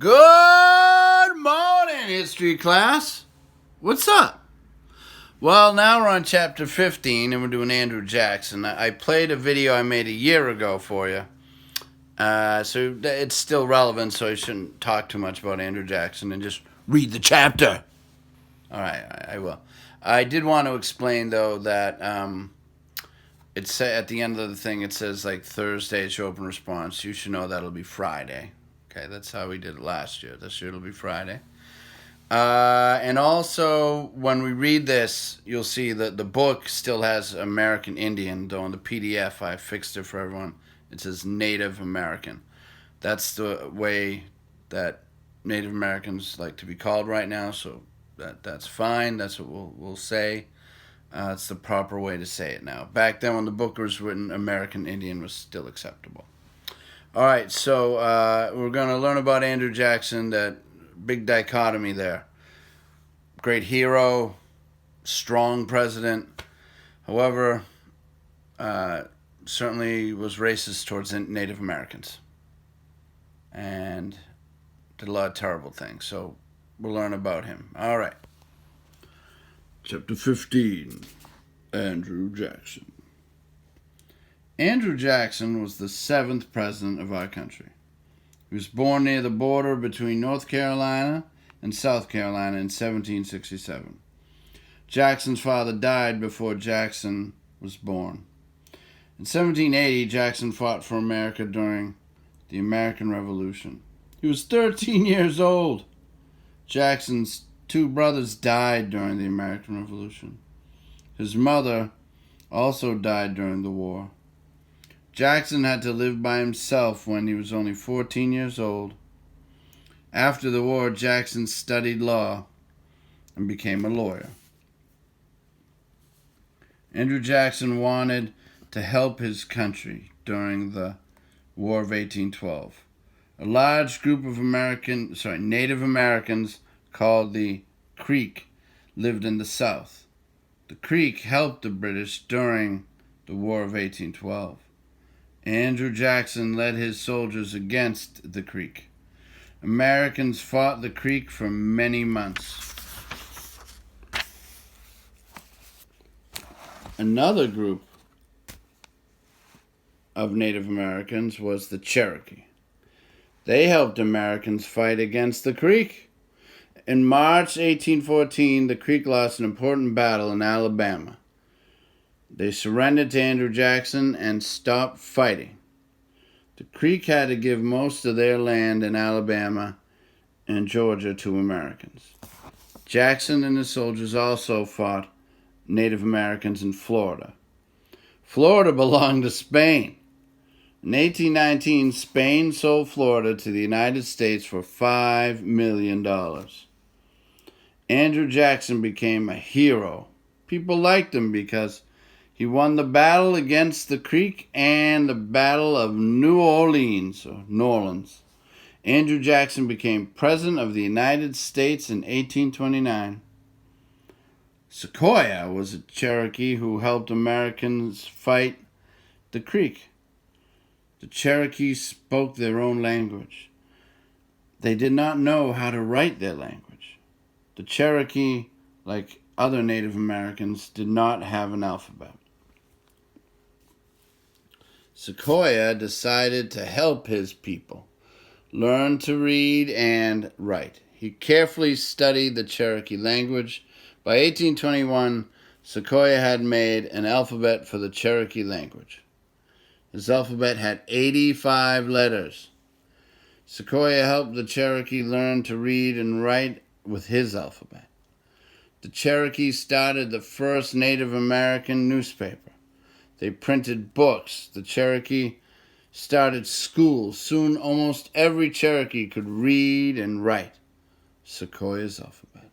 Good morning, history class. What's up? Well, now we're on chapter 15 and we're doing Andrew Jackson. I played a video I made a year ago for you. So it's still relevant, so I shouldn't talk too much about Andrew Jackson and just read the chapter. All right, I will. I did want to explain, though, that it's at the end of the thing, it says, like, Thursday is your open response. You should know that'll be Friday. Okay, that's how we did it last year. This year it'll be Friday. And also, when we read this, you'll see that the book still has American Indian, though in the PDF I fixed it for everyone. It says Native American. That's the way that Native Americans like to be called right now, so that's fine. That's what we'll say. It's the proper way to say it now. Back then, when the book was written, American Indian was still acceptable. All right, so we're going to learn about Andrew Jackson, that big dichotomy there. Great hero, strong president. However, certainly was racist towards Native Americans and did a lot of terrible things. So we'll learn about him. All right. Chapter 15, Andrew Jackson. Andrew Jackson was the 7th president of our country. He was born near the border between North Carolina and South Carolina in 1767. Jackson's father died before Jackson was born. In 1780, Jackson fought for America during the American Revolution. He was 13 years old. Jackson's 2 brothers died during the American Revolution. His mother also died during the war. Jackson had to live by himself when he was only 14 years old. After the war, Jackson studied law and became a lawyer. Andrew Jackson wanted to help his country during the War of 1812. A large group of Native Americans called the Creek lived in the South. The Creek helped the British during the War of 1812. Andrew Jackson led his soldiers against the Creek. Americans fought the Creek for many months. Another group of Native Americans was the Cherokee. They helped Americans fight against the Creek. In March 1814, the Creek lost an important battle in Alabama. They surrendered to Andrew Jackson and stopped fighting. The Creek had to give most of their land in Alabama and Georgia to Americans. Jackson and his soldiers also fought Native Americans in Florida. Florida belonged to Spain. In 1819, Spain sold Florida to the United States for $5 million. Andrew Jackson became a hero. People liked him because he won the battle against the Creek and the Battle of New Orleans. Andrew Jackson became President of the United States in 1829. Sequoyah was a Cherokee who helped Americans fight the Creek. The Cherokees spoke their own language. They did not know how to write their language. The Cherokee, like other Native Americans, did not have an alphabet. Sequoyah decided to help his people learn to read and write. He carefully studied the Cherokee language. By 1821, Sequoyah had made an alphabet for the Cherokee language. His alphabet had 85 letters. Sequoyah helped the Cherokee learn to read and write with his alphabet. The Cherokee started the first Native American newspaper. They printed books. The Cherokee started schools. Soon, almost every Cherokee could read and write Sequoyah's alphabet.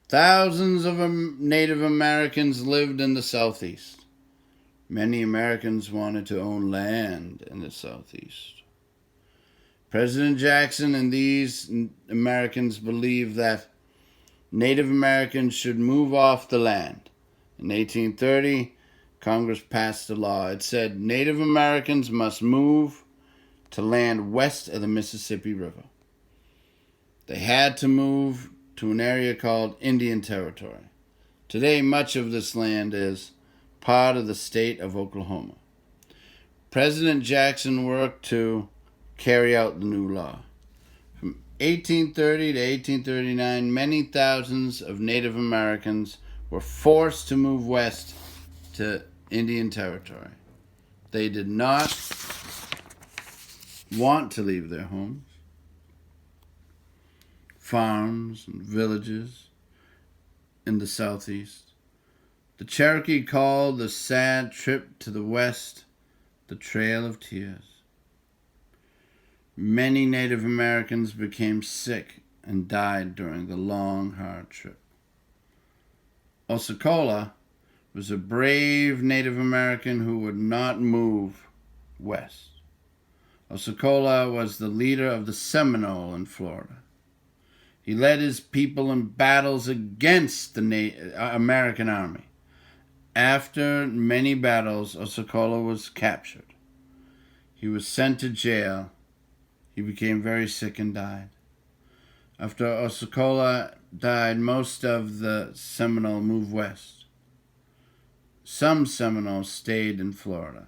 Thousands of Native Americans lived in the Southeast. Many Americans wanted to own land in the Southeast. President Jackson and these Americans believed that Native Americans should move off the land. In 1830, Congress passed a law. It said Native Americans must move to land west of the Mississippi River. They had to move to an area called Indian Territory. Today, much of this land is part of the state of Oklahoma. President Jackson worked to carry out the new law. From 1830 to 1839, many thousands of Native Americans were forced to move west to Indian Territory. They did not want to leave their homes, farms, and villages in the southeast. The Cherokee called the sad trip to the west the Trail of Tears. Many Native Americans became sick and died during the long, hard trip. Osceola was a brave Native American who would not move west. Osceola was the leader of the Seminole in Florida. He led his people in battles against the American army. After many battles, Osceola was captured. He was sent to jail. He became very sick and died. After Osceola died, most of the Seminole moved west. Some Seminoles stayed in Florida.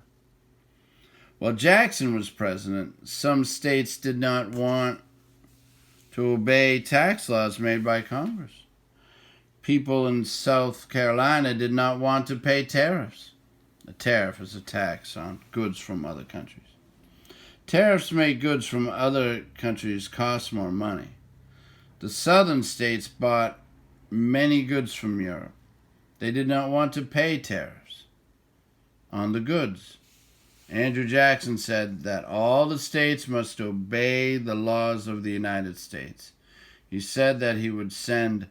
While Jackson was president, some states did not want to obey tax laws made by Congress. People in South Carolina did not want to pay tariffs. A tariff is a tax on goods from other countries. Tariffs make goods from other countries cost more money. The southern states bought many goods from Europe. They did not want to pay tariffs on the goods. Andrew Jackson said that all the states must obey the laws of the United States. He said that he would send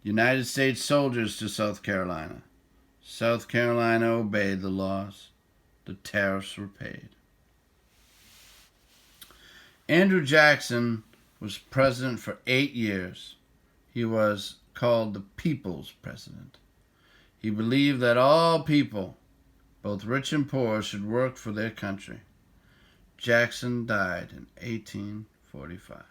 United States soldiers to South Carolina. South Carolina obeyed the laws. The tariffs were paid. Andrew Jackson was president for 8 years. He was called the People's President. He believed that all people, both rich and poor, should work for their country. Jackson died in 1845.